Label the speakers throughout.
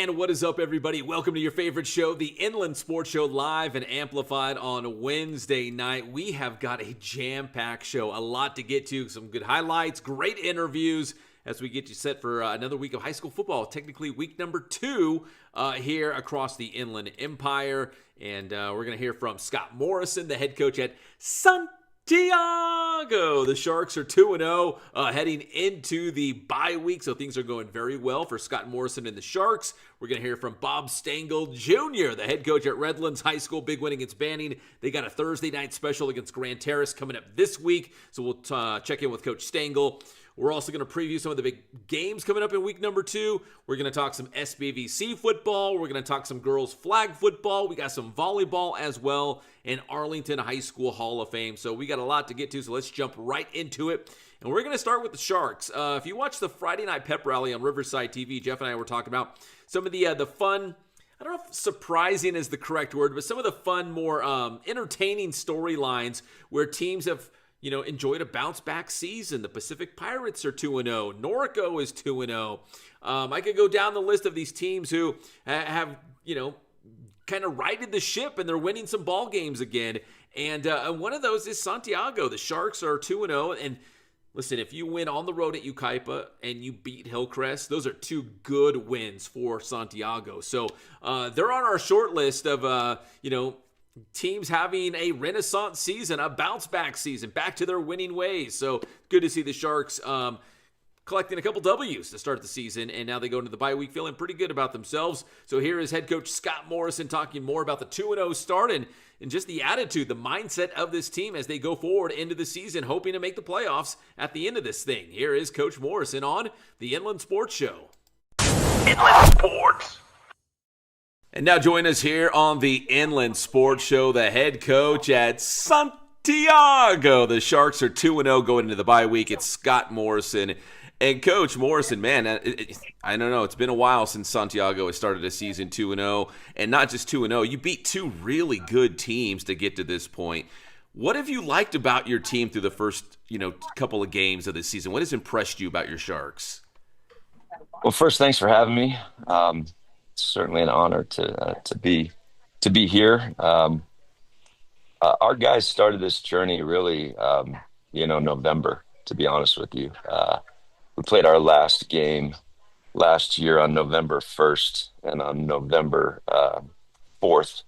Speaker 1: And what is up, everybody? Welcome to your favorite show, the Inland Sports Show, live and amplified on Wednesday night. We have got a jam-packed show, a lot to get to, some good highlights, great interviews as we get you set for another week of high school football, technically week number 2 here across the Inland Empire. And we're going to hear from Scott Morrison, the head coach at Santiaaago. The Sharks are 2-0 heading into the bye week, so things are going very well for Scott Morrison and the Sharks. We're going to hear from Bob Stangle Jr., the head coach at Redlands High School. Big win against Banning. They got a Thursday night special against Grand Terrace coming up this week, so we'll check in with Coach Stangel. We're also going to preview some of the big games coming up in week number 2. We're going to talk some SBVC football. We're going to talk some girls flag football. We got some volleyball as well, and Arlington High School Hall of Fame. So we got a lot to get to, so let's jump right into it. And we're going to start with the Sharks. If you watch the Friday night pep rally on Riverside TV, Jeff and I were talking about some of the fun, I don't know if surprising is the correct word, but some of the fun, more entertaining storylines where teams have enjoyed a bounce-back season. The Pacific Pirates are 2-0. Norco is 2-0. I could go down the list of these teams who have, kind of righted the ship, and they're winning some ball games again. And one of those is Santiaaago. The Sharks are 2-0. And listen, if you win on the road at Yucaipa and you beat Hillcrest, those are 2 good wins for Santiaaago. So they're on our short list of, teams having a renaissance season, a bounce-back season, back to their winning ways. So good to see the Sharks collecting a couple W's to start the season, and now they go into the bye week feeling pretty good about themselves. So here is head coach Scott Morrison talking more about the 2-0 start and just the attitude, the mindset of this team as they go forward into the season, hoping to make the playoffs at the end of this thing. Here is Coach Morrison on the Inland Sports Show.
Speaker 2: Inland Sports.
Speaker 1: And now join us here on the Inland Sports Show, the head coach at Santiaaago. The Sharks are 2-0 going into the bye week. It's Scott Morrison. And Coach Morrison, man, I don't know. It's been a while since Santiaaago has started a season 2-0. And not just 2-0, you beat 2 really good teams to get to this point. What have you liked about your team through the first, couple of games of this season? What has impressed you about your Sharks?
Speaker 3: Well, first, thanks for having me. It's certainly an honor to be here. Our guys started this journey really, November. To be honest with you, we played our last game last year on November 1st, and on November 4th,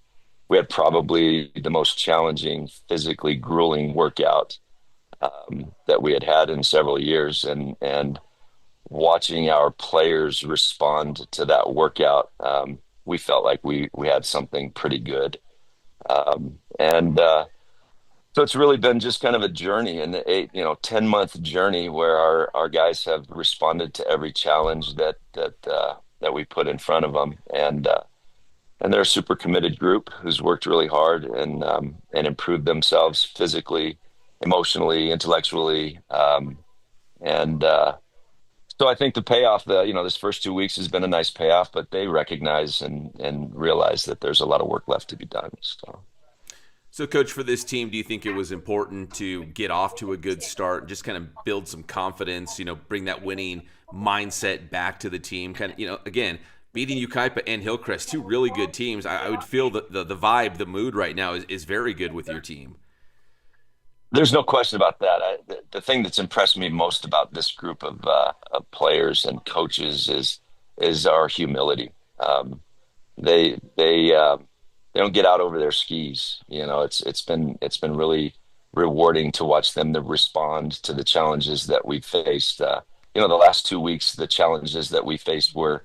Speaker 3: we had probably the most challenging, physically grueling workout that we had in several years, and watching our players respond to that workout, we felt like we had something pretty good. So it's really been just kind of a journey, an 10-month journey where our guys have responded to every challenge that we put in front of them. And they're a super committed group who's worked really hard and improved themselves physically, emotionally, intellectually. So I think the payoff, this first 2 weeks has been a nice payoff, but they recognize and realize that there's a lot of work left to be done.
Speaker 1: So, Coach, for this team, do you think it was important to get off to a good start, just kind of build some confidence, bring that winning mindset back to the team? Kind of, again, beating Yucaipa and Hillcrest, 2 really good teams. I would feel that the vibe, the mood right now is very good with your team.
Speaker 3: There's no question about that. The thing that's impressed me most about this group of players and coaches is our humility. They don't get out over their skis. It's been really rewarding to watch them to respond to the challenges that we faced. The last 2 weeks, the challenges that we faced were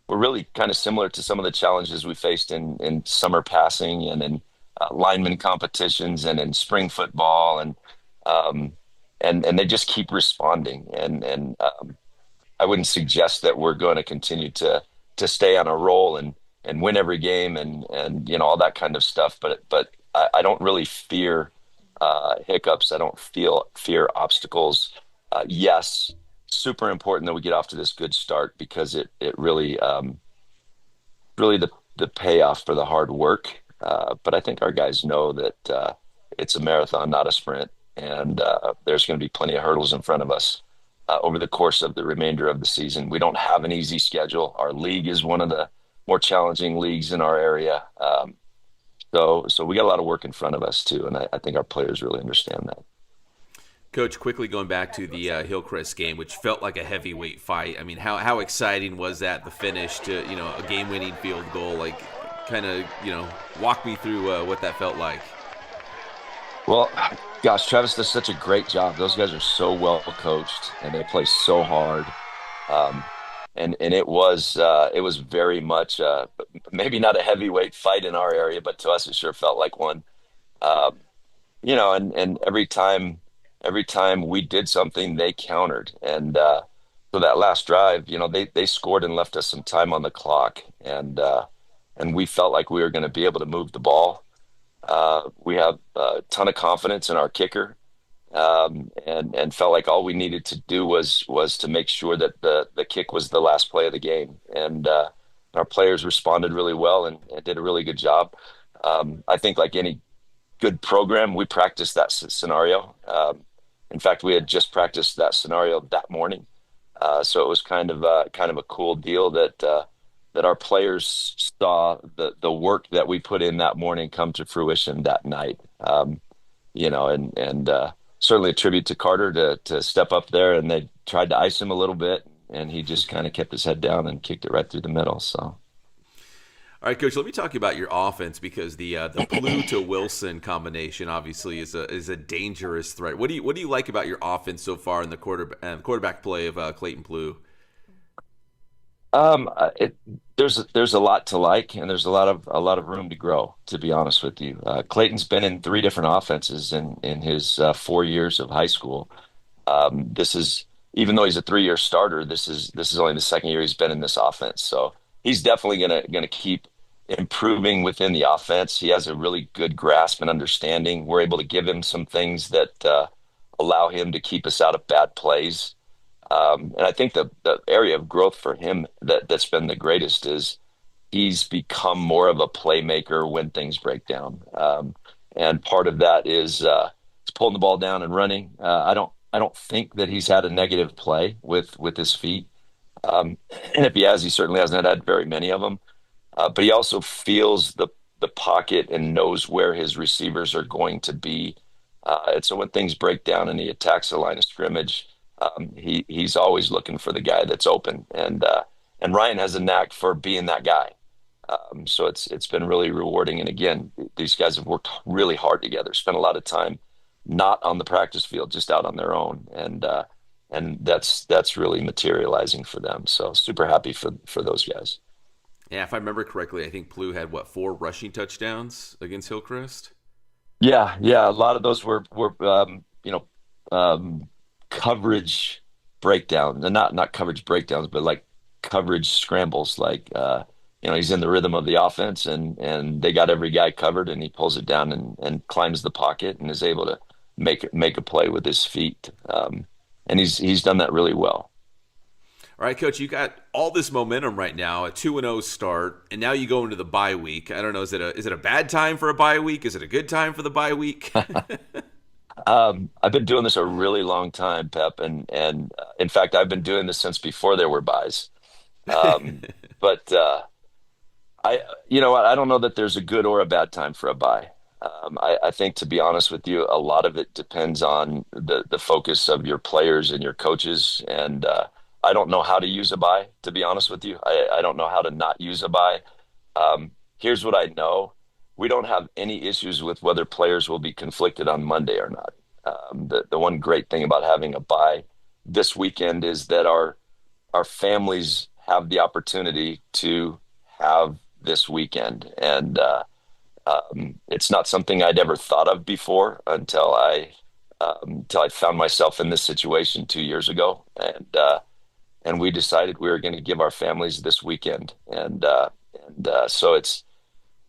Speaker 3: really kind of similar to some of the challenges we faced in summer passing and in lineman competitions and in spring football, and they just keep responding. And I wouldn't suggest that we're going to continue to stay on a roll and win every game and all that kind of stuff. But I don't really fear hiccups. I don't fear obstacles. Yes, super important that we get off to this good start, because it really the payoff for the hard work. But I think our guys know that it's a marathon, not a sprint, and there's going to be plenty of hurdles in front of us. over the course of the remainder of the season. We don't have an easy schedule. Our league is one of the more challenging leagues in our area. So we got a lot of work in front of us too, and I think our players really understand that.
Speaker 1: Coach, quickly going back to the Hillcrest game, which felt like a heavyweight fight. I mean, how exciting was that, the finish to, a game-winning field goal? Like, kind of, walk me through what that felt like.
Speaker 3: Well, gosh, Travis does such a great job. Those guys are so well coached, and they play so hard. And it was very much maybe not a heavyweight fight in our area, but to us it sure felt like one. And every time we did something, they countered. And so that last drive, they scored and left us some time on the clock, and we felt like we were going to be able to move the ball. We have a ton of confidence in our kicker, and felt like all we needed to do was to make sure that the kick was the last play of the game. And our players responded really well and did a really good job. I think like any good program, we practiced that scenario. In fact, we had just practiced that scenario that morning. So it was kind of a cool deal that our players saw the work that we put in that morning come to fruition that night. And certainly a tribute to Carter to step up there, and they tried to ice him a little bit, and he just kind of kept his head down and kicked it right through the middle. So.
Speaker 1: All right, Coach, let me talk about your offense, because the Plue to Wilson combination obviously is a dangerous threat. What do you like about your offense so far in the quarterback play of Clayton Plue?
Speaker 3: There's a lot to like, and there's a lot of room to grow, to be honest with you. Clayton's been in 3 different offenses in his 4 years of high school. This is, even though he's a 3-year starter, this is only the 2nd year he's been in this offense. So he's definitely gonna keep improving within the offense. He has a really good grasp and understanding. We're able to give him some things that allow him to keep us out of bad plays. And I think the area of growth for him that's been the greatest is he's become more of a playmaker when things break down. And part of that is pulling the ball down and running. I don't think that he's had a negative play with his feet. And if he has, he certainly hasn't had very many of them. But he also feels the pocket and knows where his receivers are going to be. And so when things break down and he attacks the line of scrimmage, he's always looking for the guy that's open. And Ryan has a knack for being that guy. So it's been really rewarding. And again, these guys have worked really hard together, spent a lot of time not on the practice field, just out on their own. And that's really materializing for them. So super happy for those guys.
Speaker 1: Yeah, if I remember correctly, I think Plue had 4 rushing touchdowns against Hillcrest.
Speaker 3: Yeah. A lot of those were coverage breakdowns, and not coverage breakdowns, but like coverage scrambles. Like he's in the rhythm of the offense, and they got every guy covered, and he pulls it down and climbs the pocket and is able to make a play with his feet. And he's done that really well.
Speaker 1: All right, Coach, you got all this momentum right now, a 2-0 start, and now you go into the bye week. I don't know, is it a bad time for a bye week? Is it a good time for the bye week?
Speaker 3: I've been doing this a really long time, Pep, and in fact, I've been doing this since before there were buys. But you know what? I don't know that there's a good or a bad time for a buy. I think, to be honest with you, a lot of it depends on the focus of your players and your coaches. And I don't know how to use a buy, to be honest with you. I don't know how to not use a buy. Here's what I know. We don't have any issues with whether players will be conflicted on Monday or not. The one great thing about having a bye this weekend is that our families have the opportunity to have this weekend. And it's not something I'd ever thought of before until I found myself in this situation 2 years ago. And we decided we were going to give our families this weekend. And so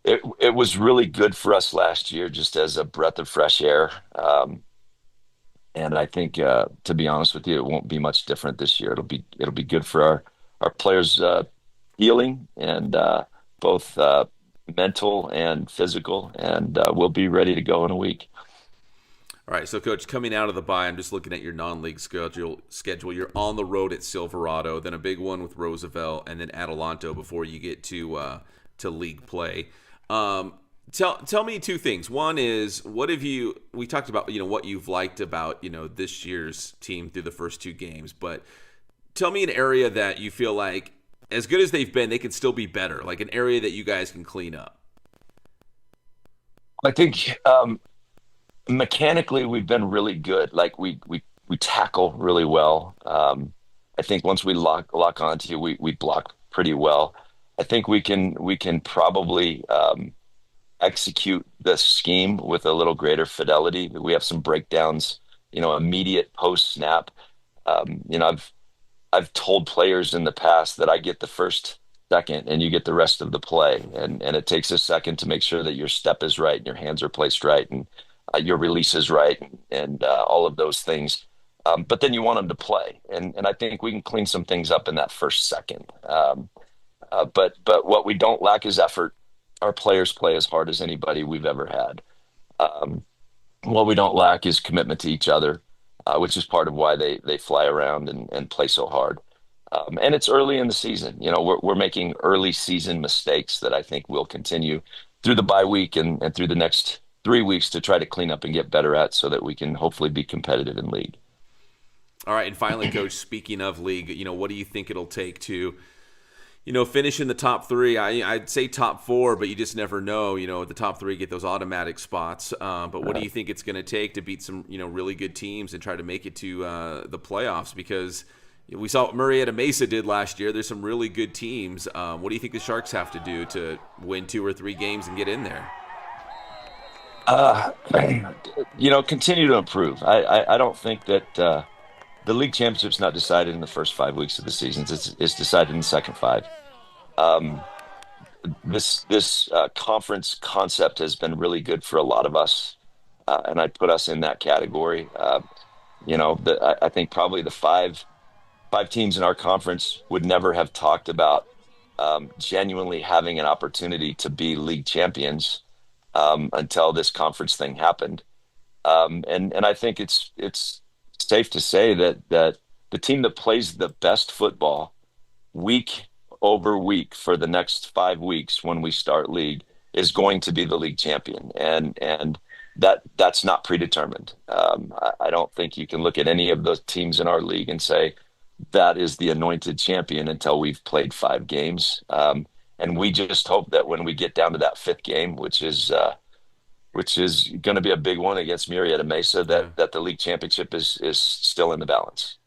Speaker 3: it was really good for us last year, just as a breath of fresh air. And I think, to be honest with you, it won't be much different this year. It'll be good for our players' healing, and both mental and physical, and we'll be ready to go in a week.
Speaker 1: All right, so Coach, coming out of the bye, I'm just looking at your non-league schedule. You're on the road at Silverado, then a big one with Roosevelt, and then Adelanto before you get to league play. Tell me two things. One is, we talked about, what you've liked about, this year's team through the first two games, but tell me an area that you feel like, as good as they've been, they can still be better, like an area that you guys can clean up.
Speaker 3: I think mechanically we've been really good. Like we tackle really well. I think once we lock onto you, we block pretty well. I think we can probably execute the scheme with a little greater fidelity. We have some breakdowns, immediate post snap. I've told players in the past that I get the first second and you get the rest of the play, and it takes a second to make sure that your step is right and your hands are placed right and your release is right and all of those things. But then you want them to play, and I think we can clean some things up in that first second. But what we don't lack is effort. Our players play as hard as anybody we've ever had. What we don't lack is commitment to each other, which is part of why they fly around and play so hard. And it's early in the season. We're making early season mistakes that I think will continue through the bye week and through the next 3 weeks to try to clean up and get better at, so that we can hopefully be competitive in league.
Speaker 1: All right, and finally, Coach, speaking of league, what do you think it'll take to finish in the top three? I'd say top four, but you just never know. The top three get those automatic spots. But what do you think it's going to take to beat some, really good teams and try to make it to the playoffs? Because we saw what Murrieta Mesa did last year. There's some really good teams. What do you think the Sharks have to do to win 2 or 3 games and get in there?
Speaker 3: Continue to improve. I don't think that the league championship's not decided in the first 5 weeks of the season. It's decided in the second 5. This conference concept has been really good for a lot of us, and I'd put us in that category. I think probably the five teams in our conference would never have talked about genuinely having an opportunity to be league champions until this conference thing happened. And I think it's safe to say that the team that plays the best football week over week for the next 5 weeks when we start league is going to be the league champion. And that's not predetermined. I don't think you can look at any of the teams in our league and say that is the anointed champion until we've played 5 games. And we just hope that when we get down to that 5th game, which is going to be a big one against Murrieta Mesa, that the league championship is still in the balance.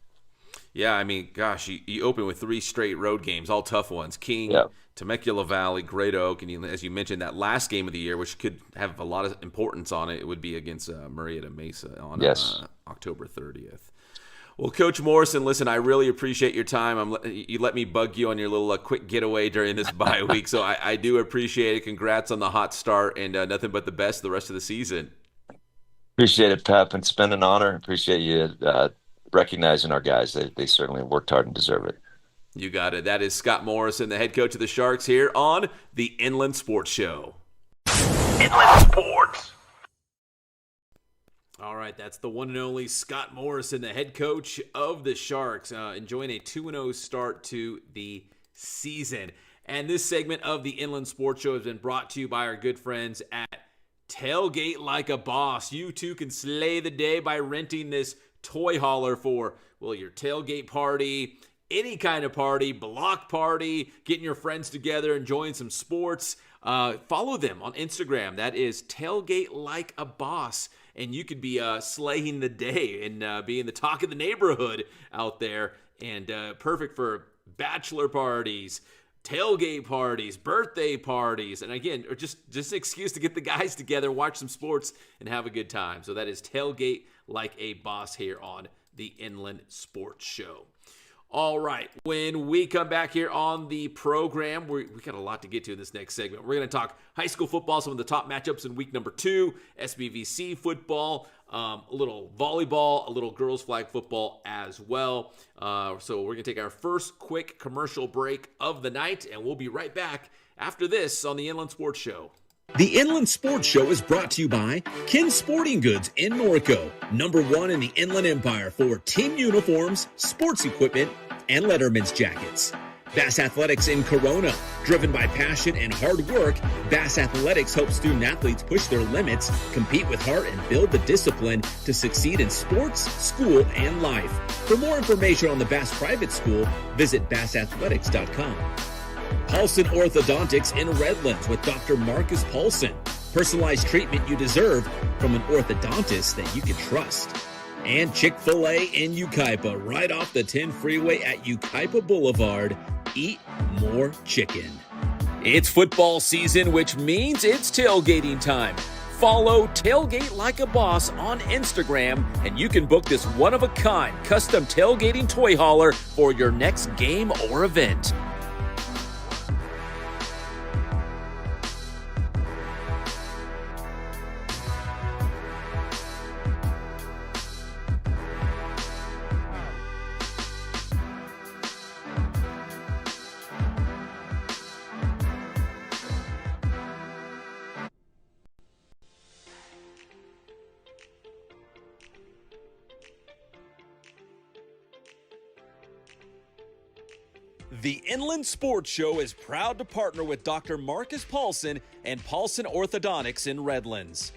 Speaker 1: Yeah, I mean, gosh, you open with 3 straight road games, all tough ones. King, Temecula Valley, Great Oak, and as you mentioned, that last game of the year, which could have a lot of importance on it, would be against Murrieta Mesa on October 30th. Well, Coach Morrison, listen, I really appreciate your time. You let me bug you on your little quick getaway during this bye week, so I do appreciate it. Congrats on the hot start, and nothing but the best the rest of the season.
Speaker 3: Appreciate it, Pep. It's been an honor. Appreciate you recognizing our guys. They certainly worked hard and deserve it.
Speaker 1: You got it. That is Scott Morrison, the head coach of the Sharks, here on the Inland Sports Show.
Speaker 2: Inland Sports.
Speaker 1: All right, that's the one and only Scott Morrison, the head coach of the Sharks, enjoying a 2-0 start to the season. And this segment of the Inland Sports Show has been brought to you by our good friends at Tailgate Like a Boss. You too can slay the day by renting this toy hauler for, your tailgate party, any kind of party, block party, getting your friends together, enjoying some sports. Follow them on Instagram. That is Tailgate Like a Boss. And you could be slaying the day and being the talk of the neighborhood out there. And perfect for bachelor parties, tailgate parties, birthday parties. And again, or just an excuse to get the guys together, watch some sports, and have a good time. So that is Tailgate Like a Boss here on the Inland Sports Show. All right, when we come back here on the program, we got a lot to get to in this next segment. We're going to talk high school football, some of the top matchups in week number 2, SBVC football, a little volleyball, a little girls flag football as well. So we're going to take our first quick commercial break of the night, and we'll be right back after this on the Inland Sports Show. The Inland Sports Show is brought to you by Kin Sporting Goods in Norco, #1 in the Inland Empire for team uniforms, sports equipment, and Letterman's jackets. Bass Athletics in Corona, driven by passion and hard work, Bass Athletics helps student athletes push their limits, compete with heart, and build the discipline to succeed in sports, school, and life. For more information on the Bass Private School, visit bassathletics.com. Paulson Orthodontics in Redlands with Dr. Marcus Paulson. Personalized treatment you deserve from an orthodontist that you can trust. And Chick-fil-A in Yucaipa, right off the 10 freeway at Yucaipa Boulevard. Eat more chicken. It's football season, which means it's tailgating time. Follow Tailgate Like a Boss on Instagram, and you can book this one-of-a-kind custom tailgating toy hauler for your next game or event. The Inland Sports Show is proud to partner with Dr. Marcus Paulson and Paulson Orthodontics in Redlands.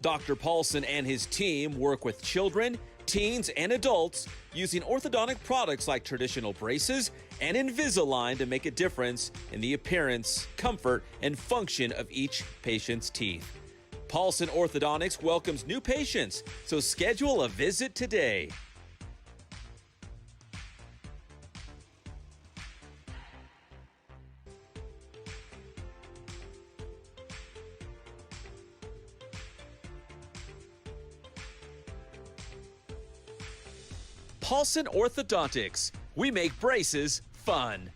Speaker 1: Dr. Paulson and his team work with children, teens, and adults using orthodontic products like traditional braces and Invisalign to make a difference in the appearance, comfort, and function of each patient's teeth. Paulson Orthodontics welcomes new patients, so schedule a visit today. Paulson Orthodontics. We make braces fun.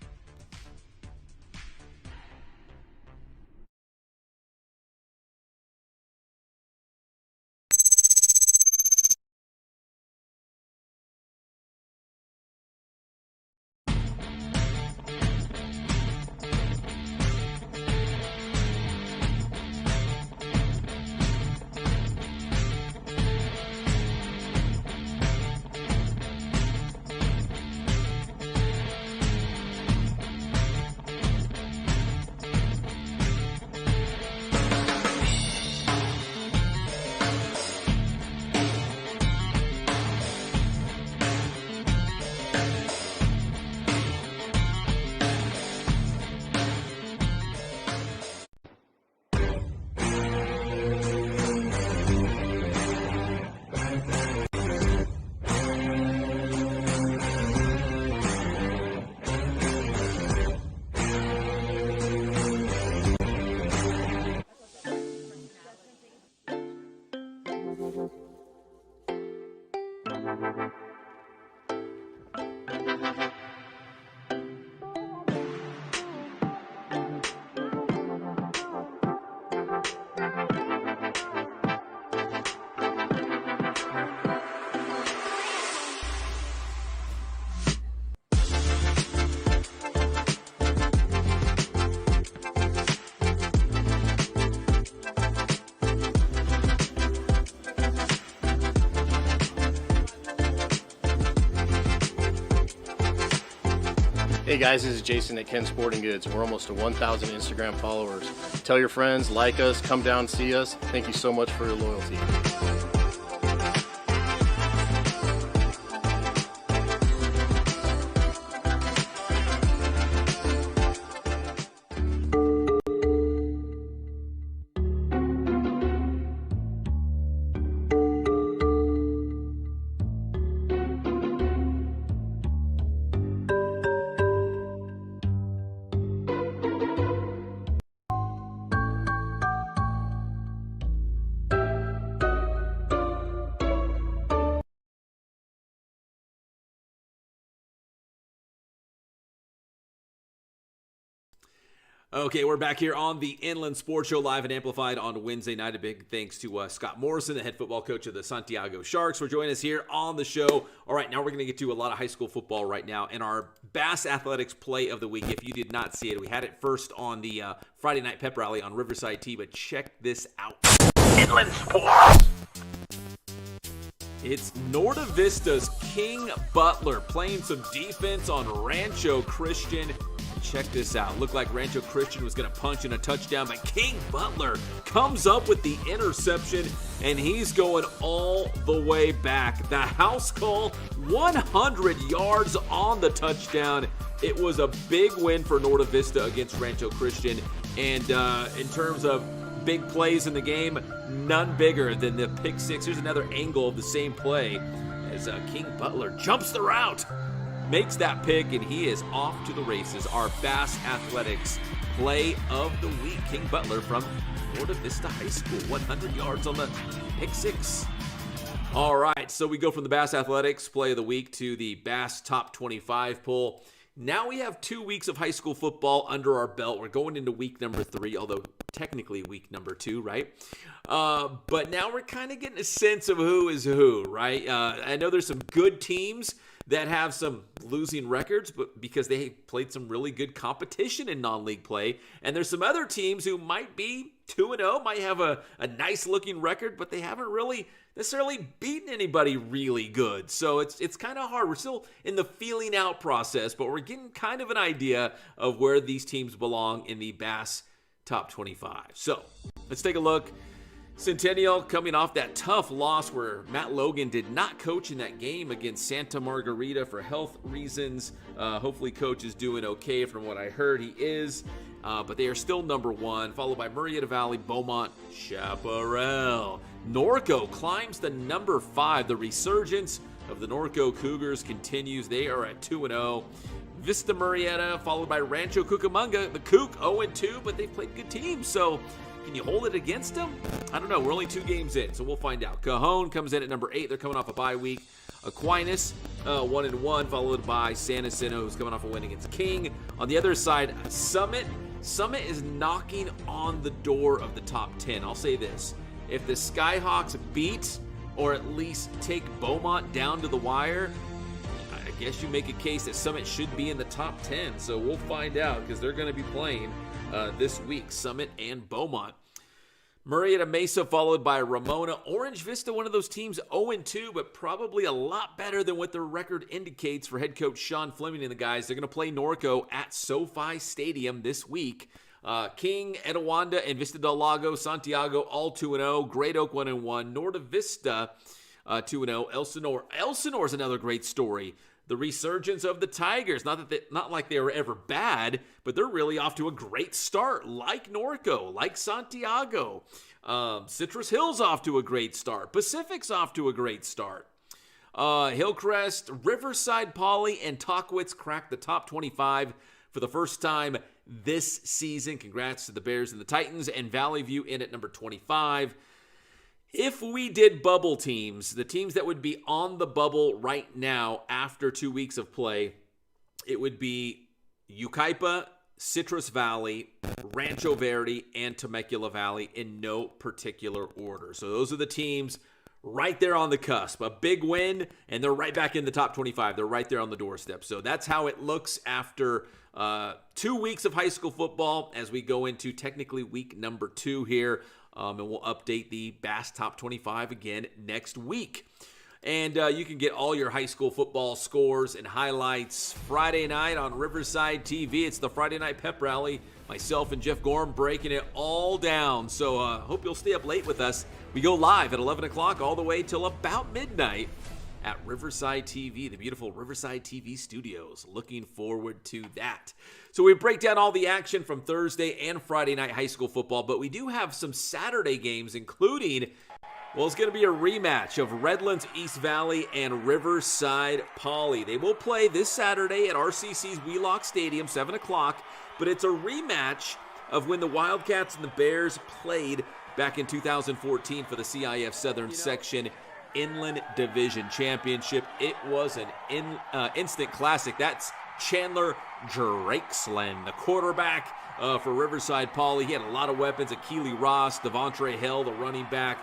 Speaker 4: Hey guys, this is Jason at Ken Sporting Goods. We're almost to 1,000 Instagram followers. Tell your friends, like us, come down and see us. Thank you so much for your loyalty.
Speaker 1: Okay, we're back here on the Inland Sports Show, live and amplified on Wednesday night. A big thanks to Scott Morrison, the head football coach of the Santiaaago Sharks, for joining us here on the show. All right, now we're going to get to a lot of high school football right now, and our Bass Athletics play of the week. If you did not see it, we had it first on the Friday night pep rally on Riverside T, but check this out.
Speaker 2: Inland Sports.
Speaker 1: It's Norta Vista's King Butler playing some defense on Rancho Christian. Check this out. Looked like Rancho Christian was going to punch in a touchdown, but King Butler comes up with the interception, and he's going all the way back. The house call, 100 yards on the touchdown. It was a big win for Norta Vista against Rancho Christian, and in terms of big plays in the game, none bigger than the pick six. Here's another angle of the same play as King Butler jumps the route, makes that pick, and he is off to the races. Our Bass Athletics play of the week. King Butler from Norta Vista High School, 100 yards on the pick six. All right, so we go from the Bass Athletics play of the week to the Bass Top 25 poll. Now we have 2 weeks of high school football under our belt. We're going into week number 3, although technically week number 2, right? But now we're kind of getting a sense of who is who, right? I know there's some good teams that have some losing records, but because they played some really good competition in non-league play. And there's some other teams who might be 2-0, might have a nice-looking record, but they haven't really necessarily beaten anybody really good. So it's kind of hard. We're still in the feeling out process, but we're getting kind of an idea of where these teams belong in the Bass Top 25. So let's take a look. Centennial coming off that tough loss where Matt Logan did not coach in that game against Santa Margarita for health reasons. Hopefully coach is doing okay. From what I heard, he is. But they are still number 1, followed by Murrieta Valley, Beaumont, Chaparral. Norco climbs to number 5. The resurgence of the Norco Cougars continues. They are at 2-0. Vista Murrieta, followed by Rancho Cucamonga. The Coug 0-2, but they've played good teams, so can you hold it against them? I don't know. We're only 2 games in, so we'll find out. Cajon comes in at number 8. They're coming off a bye week. Aquinas, 1-1, followed by San Jacinto, who's coming off a win against King. On the other side, Summit. Summit is knocking on the door of the top 10. I'll say this. If the Skyhawks beat or at least take Beaumont down to the wire, I guess you make a case that Summit should be in the top 10. So we'll find out because they're going to be playing this week, Summit and Beaumont. Murrieta Mesa followed by Ramona. Orange Vista, one of those teams 0-2, but probably a lot better than what their record indicates for head coach Sean Fleming and the guys. They're going to play Norco at SoFi Stadium this week. King, Etiwanda, and Vista del Lago, Santiago, all 2-0. Great Oak 1-1. Norta Vista 2-0. Elsinore is another great story. The resurgence of the Tigers, not like they were ever bad, but they're really off to a great start, like Norco, like Santiago. Citrus Hill's off to a great start. Pacific's off to a great start. Hillcrest, Riverside Poly, and Tockwitz cracked the top 25 for the first time this season. Congrats to the Bears and the Titans, and Valley View in at number 25. If we did bubble teams, the teams that would be on the bubble right now after 2 weeks of play, it would be Yucaipa, Citrus Valley, Rancho Verde, and Temecula Valley in no particular order. So those are the teams right there on the cusp. A big win, and they're right back in the top 25. They're right there on the doorstep. So that's how it looks after 2 weeks of high school football as we go into technically week number 2 here. And we'll update the Bass Top 25 again next week. And you can get all your high school football scores and highlights Friday night on Riverside TV. It's the Friday Night Pep Rally. Myself and Jeff Gorham breaking it all down. So hope you'll stay up late with us. We go live at 11 o'clock all the way till about midnight at Riverside TV, the beautiful Riverside TV studios. Looking forward to that. So we break down all the action from Thursday and Friday night high school football, but we do have some Saturday games, including, well, it's going to be a rematch of Redlands East Valley and Riverside Poly. They will play this Saturday at RCC's Wheelock Stadium, 7 o'clock, but it's a rematch of when the Wildcats and the Bears played back in 2014 for the CIF Southern Section Inland Division Championship. It was an instant classic. That's Chandler Drakesland, the quarterback for Riverside Poly. He had a lot of weapons. Akili Ross, Devontre Hill, the running back.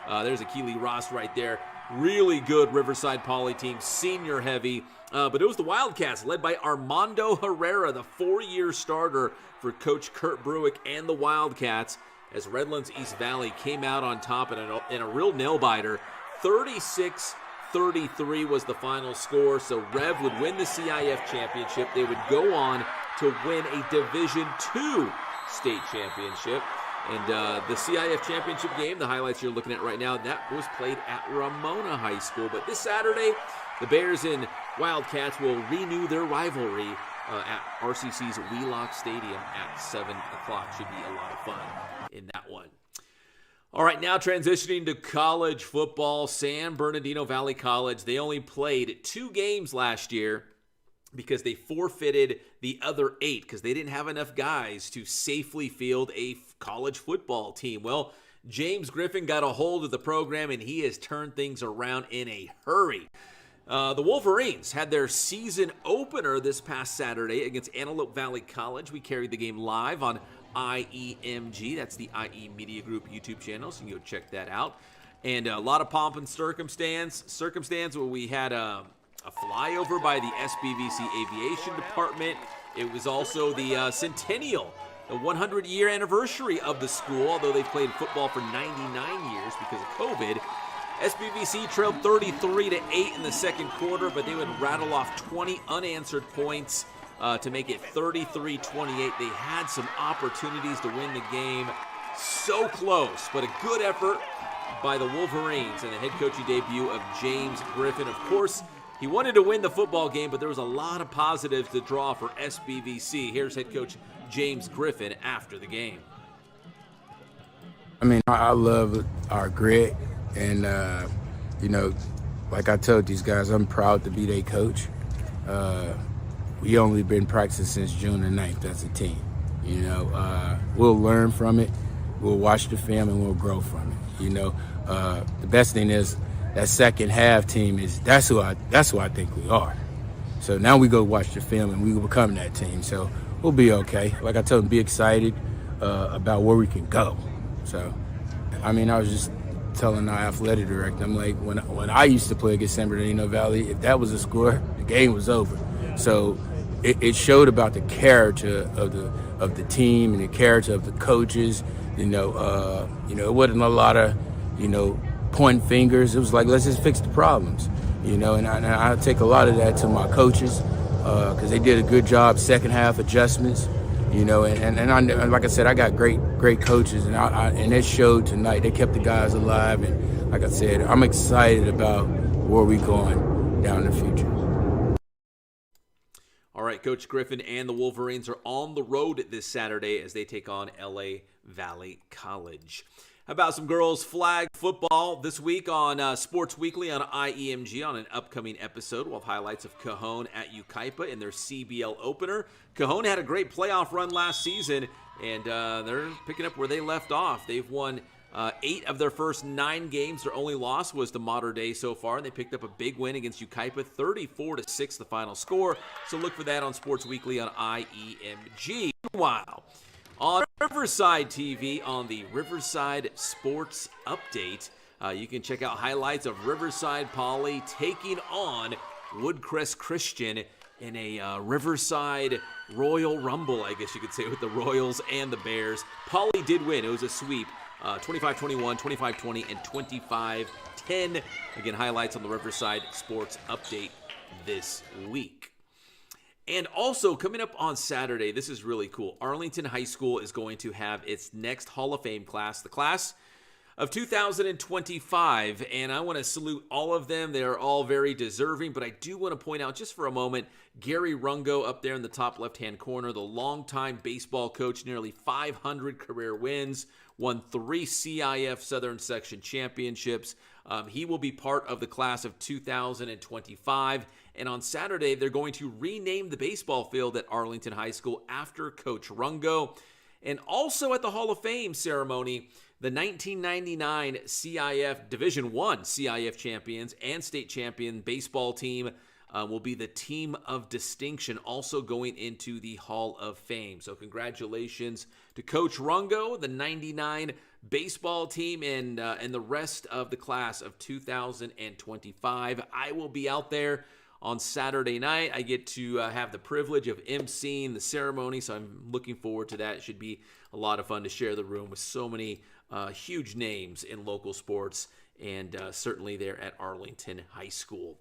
Speaker 1: There's Akili Ross right there. Really good Riverside Poly team, senior heavy. But it was the Wildcats, led by Armando Herrera, the 4-year starter for Coach Kurt Bruick and the Wildcats, as Redlands East Valley came out on top in a real nail-biter. 36-33 was the final score, so Rev would win the CIF championship. They would go on to win a Division II state championship. And the CIF championship game, the highlights you're looking at right now, that was played at Ramona High School. But this Saturday, the Bears and Wildcats will renew their rivalry at RCC's Wheelock Stadium at 7 o'clock. Should be a lot of fun in that one. All right, now transitioning to college football. San Bernardino Valley College, they only played 2 games last year because they forfeited the other 8 because they didn't have enough guys to safely field a college football team. Well, James Griffin got a hold of the program, and he has turned things around in a hurry. The Wolverines had their season opener this past Saturday against Antelope Valley College. We carried the game live on IEMG. That's the IE Media Group YouTube channel, so you can go check that out. And a lot of pomp and circumstance where we had a flyover by the SBVC Aviation Department. It was also the centennial, the 100-year anniversary of the school, although they played football for 99 years because of COVID. SBVC trailed 33-8 in the second quarter, but they would rattle off 20 unanswered points to make it 33-28. They had some opportunities to win the game. So close, but a good effort by the Wolverines and the head coaching debut of James Griffin. Of course, he wanted to win the football game, but there was a lot of positives to draw for SBVC. Here's head coach James Griffin after the game.
Speaker 5: I mean, I love our grit, and, like I told these guys, I'm proud to be their coach. We only been practicing since June the 9th as a team. We'll learn from it, we'll watch the film, and we'll grow from it. The best thing is that second half team that's who I think we are. So now we go watch the film, and we will become that team. So we'll be okay. Like I told them, be excited about where we can go. So, I was just telling our athletic director, I'm like, when I used to play against San Bernardino Valley, if that was a score, the game was over. So it showed about the character of the team and the character of the coaches. It wasn't a lot of, pointing fingers. It was like, let's just fix the problems. And I take a lot of that to my coaches because they did a good job second half adjustments. And like I said, I got great coaches, and it showed tonight. They kept the guys alive, and like I said, I'm excited about where we're going down in the future.
Speaker 1: All right, Coach Griffin and the Wolverines are on the road this Saturday as they take on LA Valley College. How about some girls flag football this week on Sports Weekly on IEMG on an upcoming episode? We'll have highlights of Cajon at Yucaipa in their CBL opener. Cajon had a great playoff run last season, and they're picking up where they left off. They've won 8 of their first 9 games. Their only loss was to Mater Dei so far, and they picked up a big win against Yucaipa, 34-6 the final score. So look for that on Sports Weekly on IEMG. Meanwhile, on Riverside TV, on the Riverside Sports Update, you can check out highlights of Riverside Poly taking on Woodcrest Christian in a Riverside Royal Rumble, I guess you could say, with the Royals and the Bears. Poly did win. It was a sweep, 25-21, 25-20, and 25-10. Again, highlights on the Riverside Sports Update this week. And also, coming up on Saturday, this is really cool. Arlington High School is going to have its next Hall of Fame class, the class of 2025. And I want to salute all of them. They are all very deserving. But I do want to point out just for a moment, Gary Rungo up there in the top left-hand corner, the longtime baseball coach, nearly 500 career wins, won 3 CIF Southern Section championships. He will be part of the class of 2025. And on Saturday, they're going to rename the baseball field at Arlington High School after Coach Rungo. And also at the Hall of Fame ceremony, the 1999 CIF Division I CIF champions and state champion baseball team will be the team of distinction, also going into the Hall of Fame. So congratulations to Coach Rungo, the 99 baseball team, and the rest of the class of 2025. I will be out there on Saturday night. I get to have the privilege of emceeing the ceremony, so I'm looking forward to that. It should be a lot of fun to share the room with so many huge names in local sports, and certainly there at Arlington High School.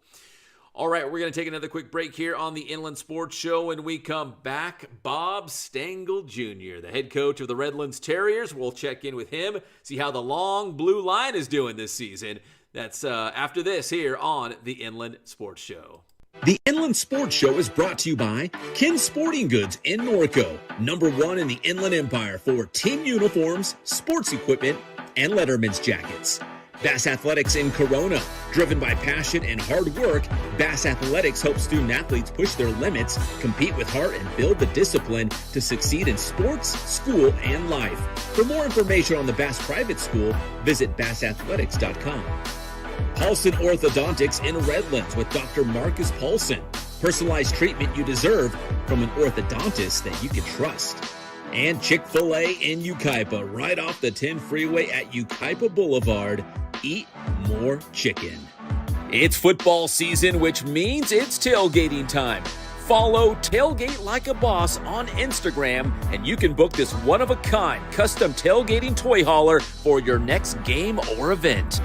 Speaker 1: All right, we're going to take another quick break here on the Inland Sports Show. When we come back, Bob Stangle Jr., the head coach of the Redlands Terriers. We'll check in with him, see how the long blue line is doing this season. That's after this here on the Inland Sports Show.
Speaker 6: The Inland Sports Show is brought to you by Kin Sporting Goods in Norco, #1 in the Inland Empire for team uniforms, sports equipment, and Letterman's jackets. Bass Athletics in Corona, driven by passion and hard work, Bass Athletics helps student athletes push their limits, compete with heart, and build the discipline to succeed in sports, school, and life. For more information on the Bass Private School, visit bassathletics.com. Paulson Orthodontics in Redlands with Dr. Marcus Paulson. Personalized treatment you deserve from an orthodontist that you can trust. And Chick-fil-A in Yucaipa, right off the 10 freeway at Yucaipa Boulevard. Eat more chicken. It's football season, which means it's tailgating time. Follow Tailgate Like a Boss on Instagram, and you can book this one-of-a-kind custom tailgating toy hauler for your next game or event.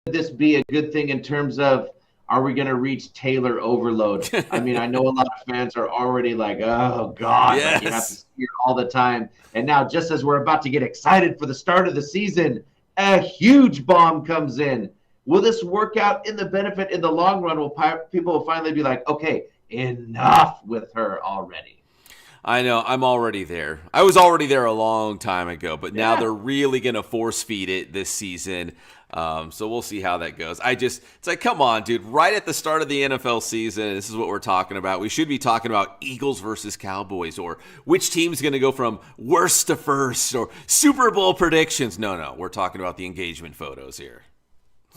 Speaker 2: This be a good thing in terms of, are we going to reach Taylor overload? I mean, I know a lot of fans are already like, oh, God,
Speaker 1: yes.
Speaker 2: Like you have to see it all the time. And now, just as we're about to get excited for the start of the season, a huge bomb comes in. Will this work out in the benefit in the long run? Will people finally be like, okay, enough with her already?
Speaker 1: I know, I'm already there. I was already there a long time ago, but now they're really going to force feed it this season. So we'll see how that goes. It's like, come on, dude. Right at the start of the NFL season, this is what we're talking about. We should be talking about Eagles versus Cowboys, or which team's going to go from worst to first, or Super Bowl predictions. No, we're talking about the engagement photos here.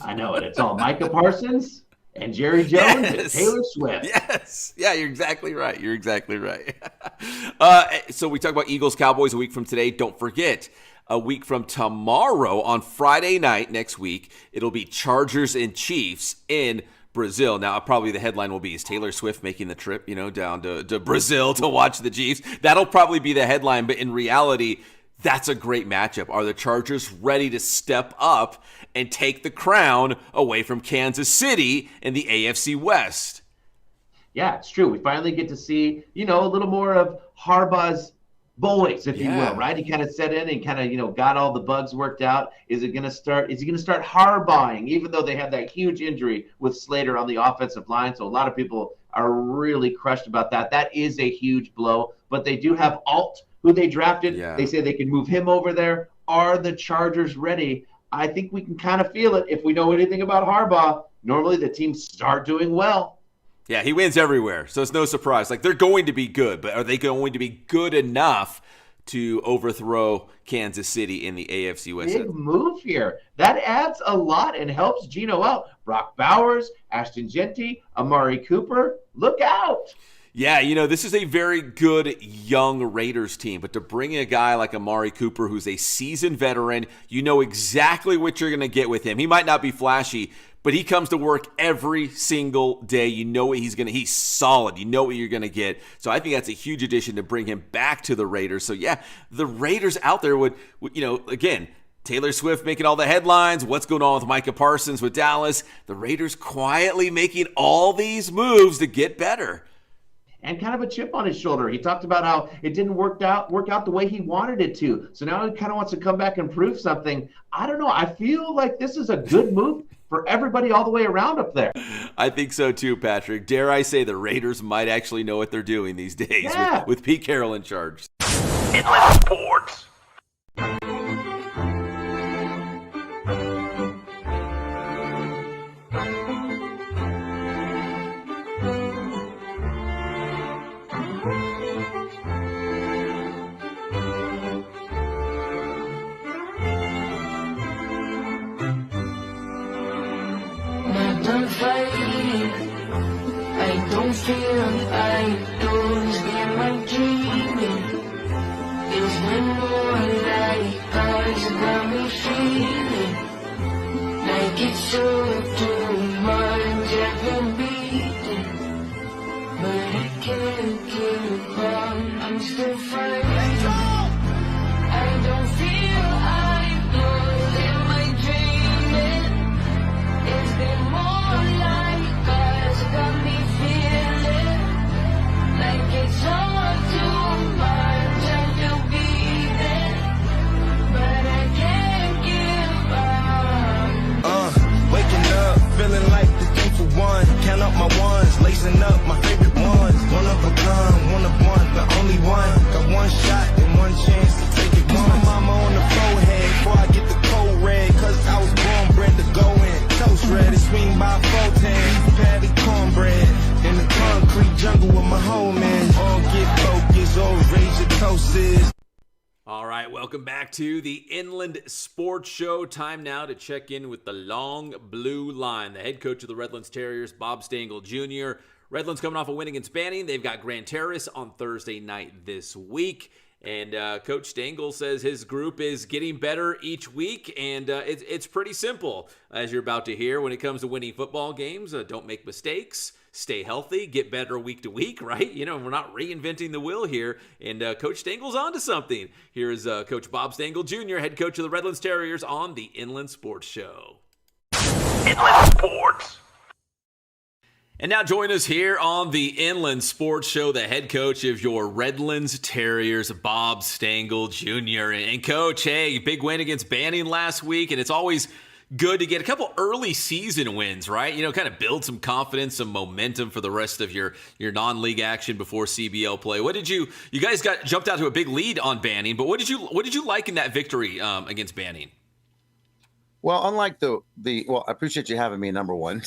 Speaker 2: I know it. It's all Micah Parsons and Jerry Jones and Taylor Swift.
Speaker 1: Yes. Yeah, you're exactly right. So we talk about Eagles, Cowboys a week from today. Don't forget, a week from tomorrow on Friday night next week, it'll be Chargers and Chiefs in Brazil. Now, probably the headline will be, is Taylor Swift making the trip, down to Brazil to watch the Chiefs? That'll probably be the headline, but in reality, that's a great matchup. Are the Chargers ready to step up and take the crown away from Kansas City in the AFC West?
Speaker 2: Yeah, it's true. We finally get to see, a little more of Harbaugh's boys, if you will, right? He kind of set in and kind of, got all the bugs worked out. Is he going to start Harbaughing, even though they had that huge injury with Slater on the offensive line? So a lot of people are really crushed about that. That is a huge blow, but they do have Alt, who they drafted. Yeah. They say they can move him over there. Are the Chargers ready? I think we can kind of feel it. If we know anything about Harbaugh, normally the teams start doing well.
Speaker 1: Yeah, he wins everywhere, so it's no surprise. Like, they're going to be good, but are they going to be good enough to overthrow Kansas City in the AFC West?
Speaker 2: Big move here. That adds a lot and helps Geno out. Brock Bowers, Ashton Genty, Amari Cooper, look out.
Speaker 1: Yeah, this is a very good young Raiders team, but to bring in a guy like Amari Cooper, who's a seasoned veteran, you know exactly what you're going to get with him. He might not be flashy, but he comes to work every single day. You know what he's solid. You know what you're going to get. So I think that's a huge addition to bring him back to the Raiders. So yeah, the Raiders out there would again, Taylor Swift making all the headlines. What's going on with Micah Parsons with Dallas? The Raiders quietly making all these moves to get better.
Speaker 2: And kind of a chip on his shoulder. He talked about how it didn't work out the way he wanted it to. So now he kind of wants to come back and prove something. I don't know. I feel like this is a good move for everybody all the way around up there.
Speaker 1: I think so too, Patrick. Dare I say the Raiders might actually know what they're doing these days with Pete Carroll in charge.
Speaker 6: Inland Sports.
Speaker 7: I don't feel outdoors in my dreaming. It's been more like eyes got me feeling like it's so too much I've been beating, but I can't give up. I'm still fighting. I don't feel outdoors in my dreaming. It's been more like eyes got me feeling like it's all too much. I feel beaten, but I can't give up.
Speaker 8: Waking up, feeling like the thing for one. Count up my ones, lacing up my favorite ones. One of a kind, one of one, the only one. Got one shot and one chance to take it. Kiss my mama on the forehead before I get the cold red. Cause I was born bred to go in. Toast red and swing by 410. Patty cornbread in the concrete jungle with my homies. All get focused, all raise your toasts.
Speaker 1: All right, welcome back to the Inland Sports Show. Time now to check in with the Long Blue Line. The head coach of the Redlands Terriers, Bob Stangle Jr. Redlands coming off a win against Banning. They've got Grand Terrace on Thursday night this week. And Coach Stangel says his group is getting better each week, and it's pretty simple, as you're about to hear. When it comes to winning football games, don't make mistakes, stay healthy, get better week to week, right? We're not reinventing the wheel here, and Coach Stangel's on to something. Here is Coach Bob Stangle Jr., head coach of the Redlands Terriers, on the Inland Sports Show.
Speaker 6: Inland Sports.
Speaker 1: And now join us here on the Inland Sports Show, the head coach of your Redlands Terriers, Bob Stangel Jr. And Coach, hey, big win against Banning last week, and it's always good to get a couple early season wins, right? Kind of build some confidence, some momentum for the rest of your non-league action before CBL play. What did you guys jumped out to a big lead on Banning, but what did you like in that victory against Banning?
Speaker 9: Well, unlike well, I appreciate you having me, number one.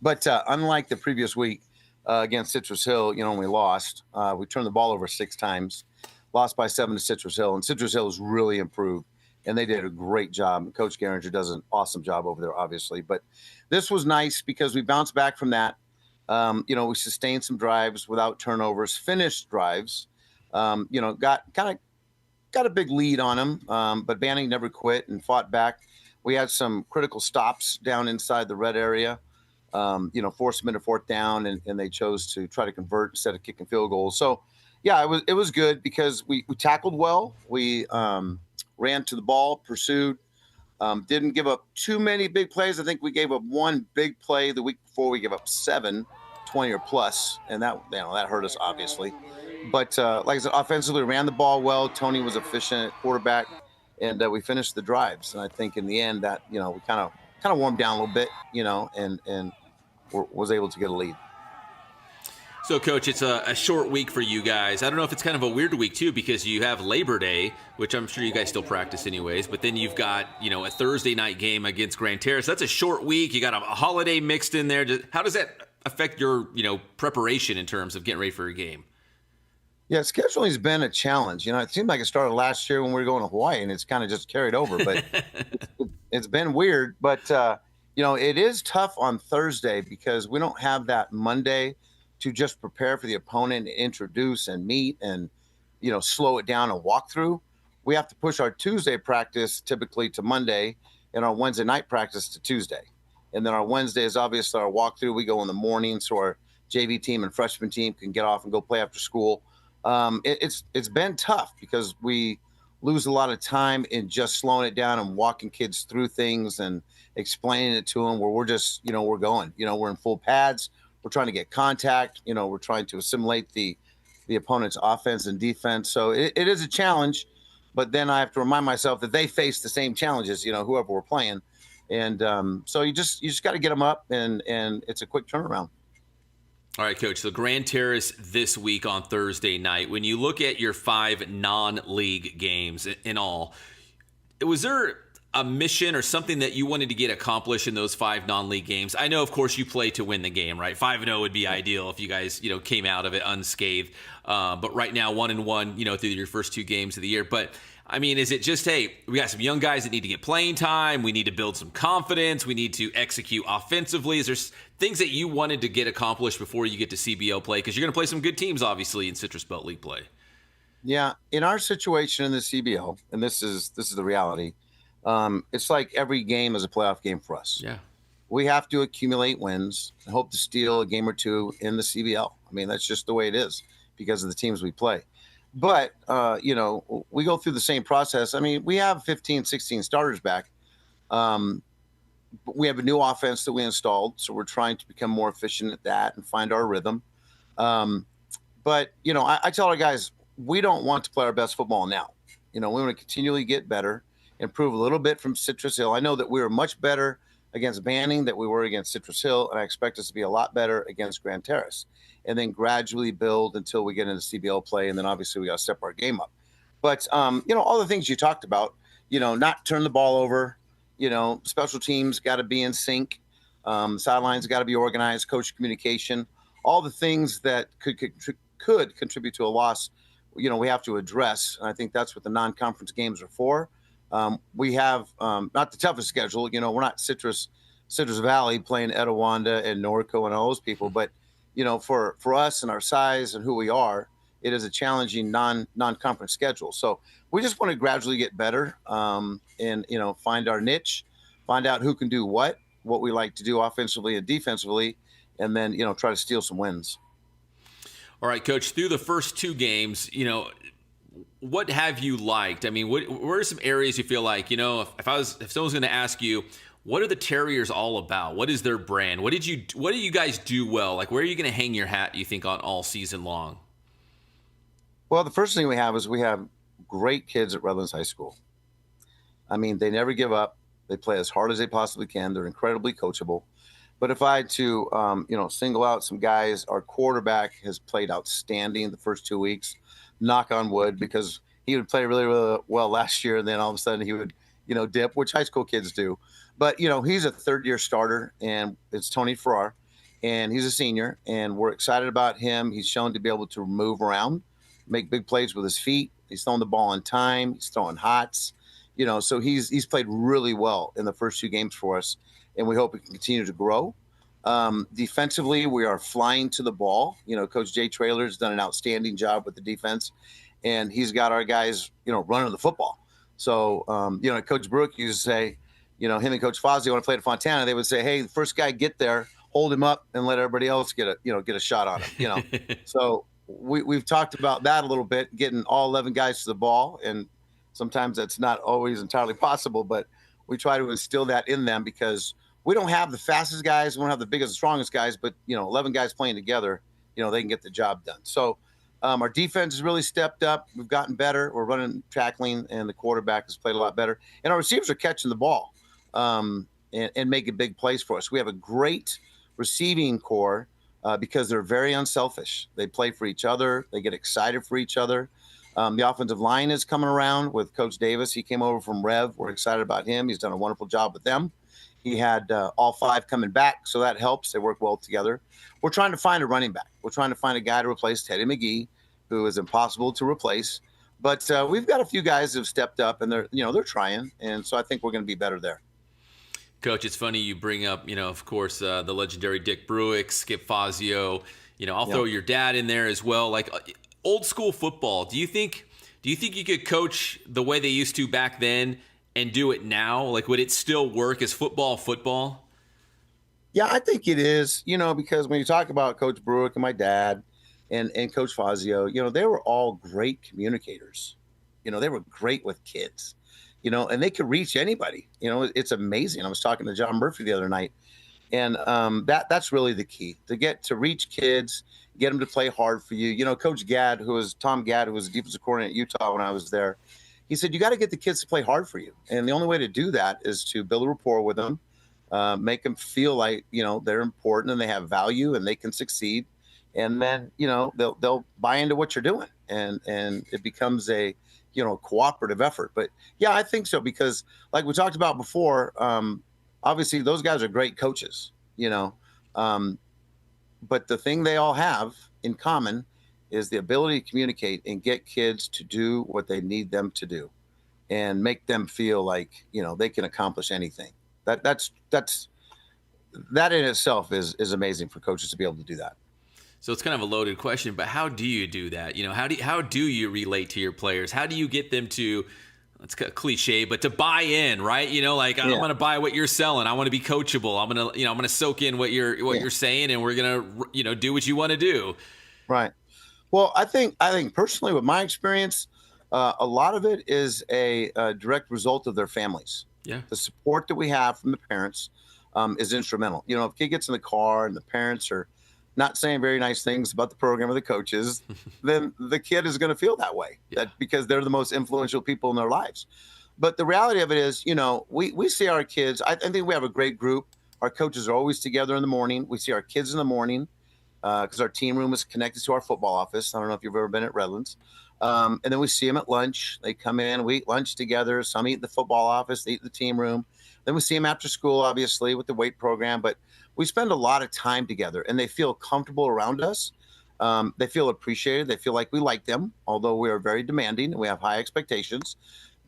Speaker 9: But unlike the previous week against Citrus Hill, when we lost, we turned the ball over 6 times, lost by 7 to Citrus Hill, and Citrus Hill has really improved, and they did a great job. Coach Garinger does an awesome job over there, obviously. But this was nice because we bounced back from that. We sustained some drives without turnovers, finished drives. Got a big lead on them, but Banning never quit and fought back. We had some critical stops down inside the red area. Forced them into 4th down, and they chose to try to convert instead of kicking field goals. So, yeah, it was good because we tackled well. We ran to the ball, pursued, didn't give up too many big plays. I think we gave up 1 big play the week before. We gave up 7, 20 or plus, and that hurt us, obviously. But like I said, offensively, ran the ball well. Tony was efficient at quarterback, and we finished the drives. And I think in the end that, we kind of warmed down a little bit, and was able to get a lead.
Speaker 1: So, Coach, it's a short week for you guys. I don't know if it's kind of a weird week, too, because you have Labor Day, which I'm sure you guys still practice anyways, but then you've got, a Thursday night game against Grand Terrace. That's a short week. You got a holiday mixed in there. How does that affect your, preparation in terms of getting ready for a game?
Speaker 9: Yeah, scheduling has been a challenge. It seemed like it started last year when we were going to Hawaii, and it's kind of just carried over. But it's been weird. But, it is tough on Thursday because we don't have that Monday to just prepare for the opponent, introduce and meet and, slow it down and walk through. We have to push our Tuesday practice typically to Monday and our Wednesday night practice to Tuesday. And then our Wednesday is obviously our walkthrough. We go in the morning so our JV team and freshman team can get off and go play after school. It's been tough because we lose a lot of time in just slowing it down and walking kids through things and explaining it to them where we're just, we're going, we're in full pads. We're trying to get contact, we're trying to assimilate the opponent's offense and defense. So it is a challenge, but then I have to remind myself that they face the same challenges, whoever we're playing. And so you just got to get them up and it's a quick turnaround.
Speaker 1: All right, Coach. So Grand Terrace this week on Thursday night. When you look at your 5 non-league games in all, was there a mission or something that you wanted to get accomplished in those 5 non-league games? I know, of course, you play to win the game, right? 5-0 would be ideal if you guys, came out of it unscathed. But right now, 1-1, through your first 2 games of the year. But I mean, is it just, hey, we got some young guys that need to get playing time. We need to build some confidence. We need to execute offensively. Is there things that you wanted to get accomplished before you get to CBL play? Because you're going to play some good teams, obviously, in Citrus Belt League play.
Speaker 9: Yeah, in our situation in the CBL, and this is the reality, it's like every game is a playoff game for us.
Speaker 1: Yeah.
Speaker 9: We have to accumulate wins and hope to steal a game or 2 in the CBL. I mean, that's just the way it is because of the teams we play. But, we go through the same process. I mean, we have 15, 16 starters back. We have a new offense that we installed, so we're trying to become more efficient at that and find our rhythm. But, I tell our guys, we don't want to play our best football now. We want to continually get better, improve a little bit from Citrus Hill. I know that we were much better against Banning than we were against Citrus Hill, and I expect us to be a lot better against Grand Terrace. And then gradually build until we get into CBL play. And then obviously we got to step our game up. But, all the things you talked about, not turn the ball over, special teams got to be in sync. Sidelines got to be organized, coach communication, all the things that could contribute to a loss, we have to address. And I think that's what the non-conference games are for. We have not the toughest schedule. We're not Citrus Valley playing Etiwanda and Norco and all those people, but for us and our size and who we are, it is a challenging non-conference schedule. So we just want to gradually get better and, find our niche, find out who can do what we like to do offensively and defensively, and then, try to steal some wins.
Speaker 1: All right, Coach, through the first 2 games, what have you liked? I mean, what are some areas you feel like, if someone's going to ask you, what are the Terriers all about? What is their brand? What do you guys do well? Like, where are you going to hang your hat, you think, on all season long?
Speaker 9: Well, the first thing we have is we have great kids at Redlands High School. I mean, they never give up. They play as hard as they possibly can. They're incredibly coachable. But if I had to, single out some guys, our quarterback has played outstanding the first 2 weeks, knock on wood, because he would play really, really well last year. And then all of a sudden he would dip, which high school kids do. But, he's a third-year starter, and it's Tony Farrar, and he's a senior, and we're excited about him. He's shown to be able to move around, make big plays with his feet. He's throwing the ball on time. He's throwing hots. So he's played really well in the first 2 games for us, and we hope he can continue to grow. Defensively, we are flying to the ball. Coach Jay Traylor's done an outstanding job with the defense, and he's got our guys, running the football. So, Coach Brook used to say, him and Coach Fazio, when I played at Fontana, they would say, hey, the first guy get there, hold him up and let everybody else get a shot on him, So we've talked about that a little bit, getting all 11 guys to the ball. And sometimes that's not always entirely possible, but we try to instill that in them because we don't have the fastest guys. We don't have the biggest and strongest guys, but 11 guys playing together, they can get the job done. So our defense has really stepped up. We've gotten better. We're running, tackling, and the quarterback has played a lot better. And our receivers are catching the ball and making big plays for us. We have a great receiving core because they're very unselfish. They play for each other. They get excited for each other. The offensive line is coming around with Coach Davis. He came over from Rev. We're excited about him. He's done a wonderful job with them. He had all 5 coming back, so that helps. They work well together. We're trying to find a running back. We're trying to find a guy to replace Teddy McGee, who is impossible to replace. But we've got a few guys who have stepped up, and they're trying, and so I think we're going to be better there.
Speaker 1: Coach, it's funny you bring up, of course, the legendary Dick Bruick, Skip Fazio. I'll throw your dad in there as well. Like old school football. Do you think you could coach the way they used to back then and do it now? Like, would it still work? Is football?
Speaker 9: Yeah, I think it is, because when you talk about Coach Bruick and my dad and Coach Fazio, they were all great communicators. They were great with kids, and they could reach anybody. It's amazing. I was talking to John Murphy the other night, and that's really the key, to reach kids, get them to play hard for you. Coach Gadd, Tom Gadd, who was the defensive coordinator at Utah when I was there, he said, you got to get the kids to play hard for you. And the only way to do that is to build a rapport with them, make them feel like, they're important and they have value and they can succeed. And then, they'll buy into what you're doing. And it becomes a, cooperative effort. But yeah, I think so, because like we talked about before, obviously those guys are great coaches, but the thing they all have in common is the ability to communicate and get kids to do what they need them to do and make them feel like, they can accomplish anything. That in itself is amazing for coaches to be able to do that.
Speaker 1: So it's kind of a loaded question, but how do you do that? How do you relate to your players? How do you get them to, it's a cliche, but to buy in, right? I'm going to buy what you're selling. I want to be coachable. I'm going to soak in what you're saying, and we're going to, do what you want to do.
Speaker 9: Right. Well, I think personally, with my experience, a lot of it is a direct result of their families.
Speaker 1: Yeah.
Speaker 9: The support that we have from the parents is instrumental. If a kid gets in the car and the parents are not saying very nice things about the program or the coaches, then the kid is going to feel that way, because they're the most influential people in their lives. But the reality of it is, we see our kids. I think we have a great group. Our coaches are always together in the morning. We see our kids in the morning, because our team room is connected to our football office. I don't know if you've ever been at Redlands. And then we see them at lunch. They come in, we eat lunch together. Some eat in the football office, they eat in the team room. Then we see them after school, obviously, with the weight program. But we spend a lot of time together, and they feel comfortable around us. They feel appreciated. They feel like we like them, although we are very demanding and we have high expectations.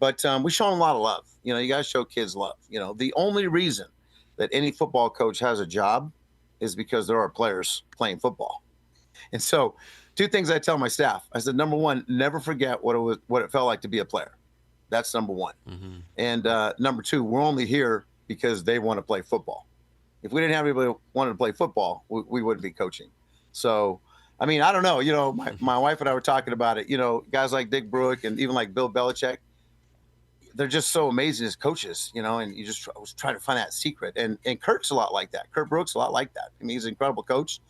Speaker 9: But we show them a lot of love. You got to show kids love. The only reason that any football coach has a job is because there are players playing football. And so 2 things I tell my staff. I said, number 1, never forget what it felt like to be a player. That's number 1. Mm-hmm. And number 2, we're only here because they want to play football. If we didn't have anybody who wanted to play football, we wouldn't be coaching. So, I don't know, my wife and I were talking about it, guys like Dick Bruick and even like Bill Belichick, they're just so amazing as coaches, and I was trying to find that secret. And Kurt's a lot like that. Kurt Brooks a lot like that. He's an incredible coach.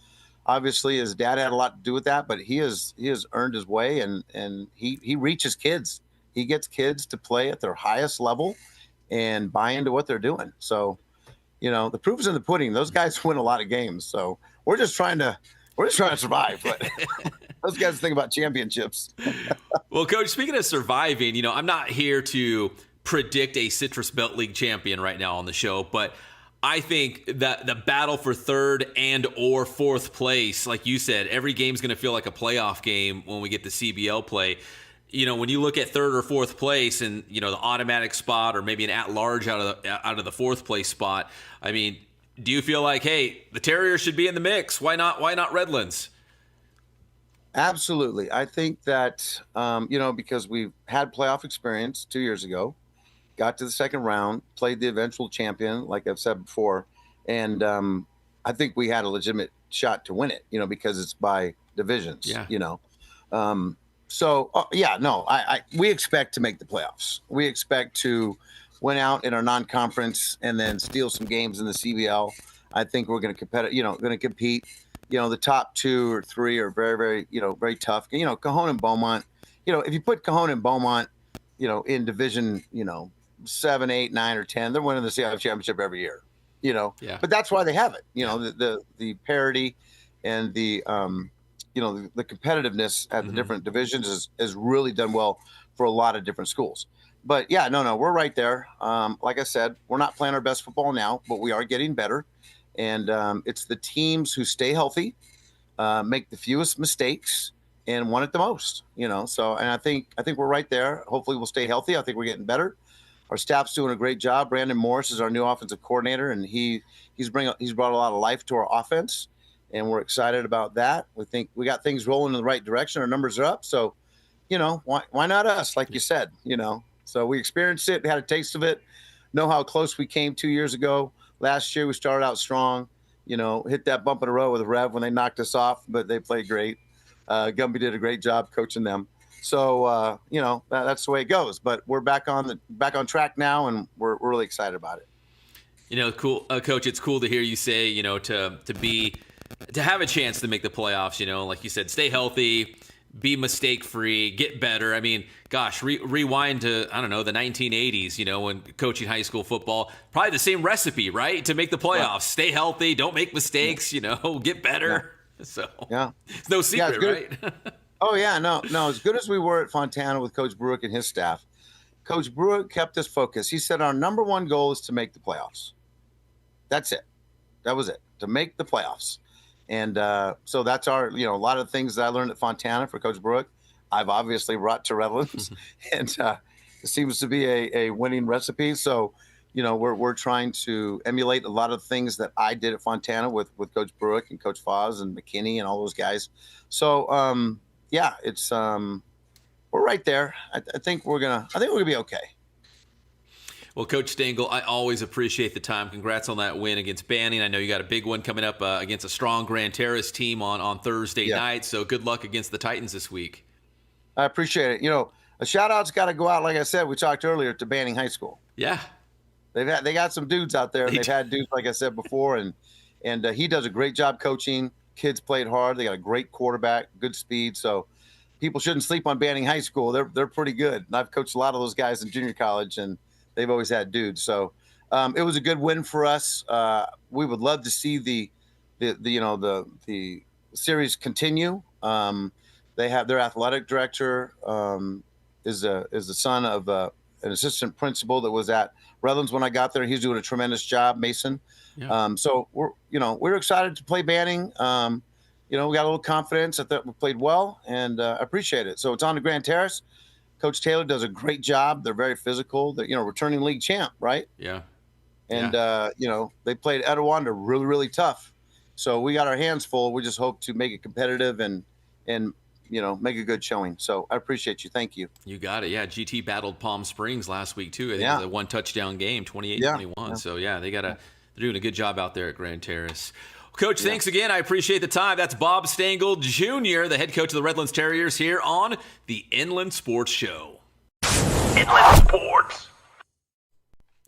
Speaker 9: Obviously, his dad had a lot to do with that, but he has earned his way, and he reaches kids. He gets kids to play at their highest level and buy into what they're doing. So, the proof is in the pudding. Those guys win a lot of games. So we're just trying to survive. But those guys think about championships.
Speaker 1: Well, Coach, speaking of surviving, I'm not here to predict a Citrus Belt League champion right now on the show, but I think that the battle for third and or fourth place, like you said, every game's going to feel like a playoff game when we get the CBL play. You know, when you look at third or fourth place and, you know, the automatic spot or maybe an at-large out of the fourth place spot, I mean, do you feel like, hey, the Terriers should be in the mix? Why not Redlands?
Speaker 9: Absolutely. I think that, you know, because we've had playoff experience 2 years ago, got to the second round, played the eventual champion, like I've said before. And I think we had a legitimate shot to win it, you know, because it's by divisions, you know. We expect to make the playoffs. We expect to win out in our non-conference and then steal some games in the CBL. I think we're going to compete. You know, the top 2 or 3 are very, very, you know, very tough. You know, Cajon and Beaumont, you know, if you put Cajon and Beaumont, you know, in division, you know, 7, 8, 9, or 10, they're winning the CIF championship every year, you know. But that's why they have it, you know, the parity and the you know, the competitiveness at the different divisions is really done well for a lot of different schools. But yeah, no, we're right there. Like I said, we're not playing our best football now, but we are getting better. And it's the teams who stay healthy, make the fewest mistakes, and want it the most, you know. So, and I think we're right there. Hopefully we'll stay healthy. I think we're getting better. Our staff's doing a great job. Brandon Morris is our new offensive coordinator, and he's brought a lot of life to our offense, and we're excited about that. We think we got things rolling in the right direction. Our numbers are up, so, you know, why not us? Like you said, you know. So we experienced it, had a taste of it, know how close we came 2 years ago. Last year we started out strong, you know, hit that bump in the road with Rev when they knocked us off, but they played great. Gumby did a great job coaching them. So, you know, that's the way it goes. But we're back on track now, and we're really excited about it.
Speaker 1: You know, cool, Coach. It's cool to hear you say, you know, to have a chance to make the playoffs. You know, like you said, stay healthy, be mistake-free, get better. I mean, gosh, rewind to, I don't know, the 1980s, you know, when coaching high school football, probably the same recipe, right? To make the playoffs, stay healthy, don't make mistakes, you know, get better. So, it's no secret, right?
Speaker 9: Oh, yeah, no. As good as we were at Fontana with Coach Brewick and his staff, Coach Brewick kept us focused. He said our number one goal is to make the playoffs. That's it. That was it, to make the playoffs. And so that's our, you know, a lot of the things that I learned at Fontana for Coach Brewick, I've obviously brought to Redlands. And it seems to be a winning recipe. So, you know, we're trying to emulate a lot of things that I did at Fontana with Coach Brewick and Coach Foz and McKinney and all those guys. So, yeah, it's we're right there. I think we're gonna be okay.
Speaker 1: Well, Coach Stangel, I always appreciate the time. Congrats on that win against Banning. I know you got a big one coming up against a strong Grand Terrace team on Thursday night. So good luck against the Titans this week.
Speaker 9: I appreciate it. You know, a shout out's got to go out. Like I said, we talked earlier, to Banning High School.
Speaker 1: Yeah,
Speaker 9: they got some dudes out there. They've had dudes, like I said before, and he does a great job coaching. Kids played hard. They got a great quarterback, good speed. So people shouldn't sleep on Banning High School. They're pretty good. And I've coached a lot of those guys in junior college, and they've always had dudes. So it was a good win for us. We would love to see the series continue. They have their athletic director is the son of an assistant principal that was at Redlands when I got there. He's doing a tremendous job, Mason. Yeah. So we're excited to play Banning. We got a little confidence. I thought we played well, and I appreciate it. So it's on to Grand Terrace. Coach Taylor does a great job. They're very physical. They're, returning league champ, right?
Speaker 1: Yeah.
Speaker 9: And, they played Etiwanda really, really tough. So we got our hands full. We just hope to make it competitive and make a good showing. So I appreciate you. Thank you.
Speaker 1: You got it. Yeah. GT battled Palm Springs last week, too. I think it was a one touchdown game, 28-21. Yeah. So, they're doing a good job out there at Grand Terrace. Coach, thanks again. I appreciate the time. That's Bob Stangle Jr., the head coach of the Redlands Terriers, here on the Inland Sports Show. Inland Sports.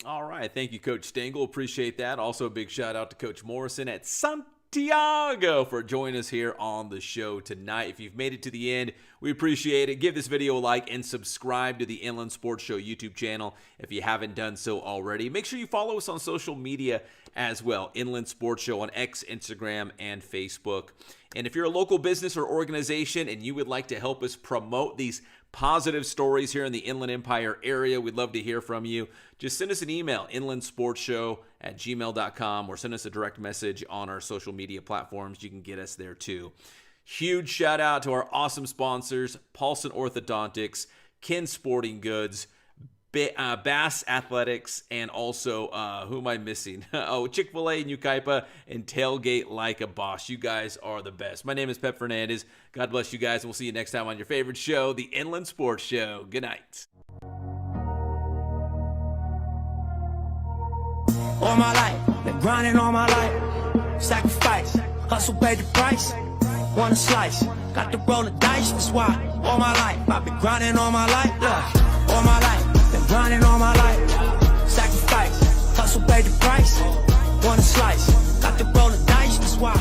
Speaker 1: All right. Thank you, Coach Stangel. Appreciate that. Also, a big shout out to Coach Morrison at Santiaaago for joining us here on the show tonight. If you've made it to the end, we appreciate it. Give this video a like and subscribe to the Inland Sports Show YouTube channel if you haven't done so already. Make sure you follow us on social media as well. Inland Sports Show on X, Instagram, and Facebook. And if you're a local business or organization and you would like to help us promote these positive stories here in the Inland Empire area, we'd love to hear from you. Just send us an email, inlandsportshow@gmail.com, or send us a direct message on our social media platforms. You can get us there too. Huge shout out to our awesome sponsors, Paulson Orthodontics, Ken Sporting Goods, Bass Athletics, and also, who am I missing? Chick-fil-A, New Kaipa, and Tailgate Like a Boss. You guys are the best. My name is Pep Fernandez. God bless you guys, and we'll see you next time on your favorite show, the Inland Sports Show. Good night.
Speaker 8: All my life, been grinding all my life. Sacrifice, hustle paid the price. Want a slice, got to roll the dice. That's why all my life I've been grinding all my life. Look, all my life, been grinding all my life. Sacrifice, hustle paid the price. Want a slice, got to roll the dice. That's why.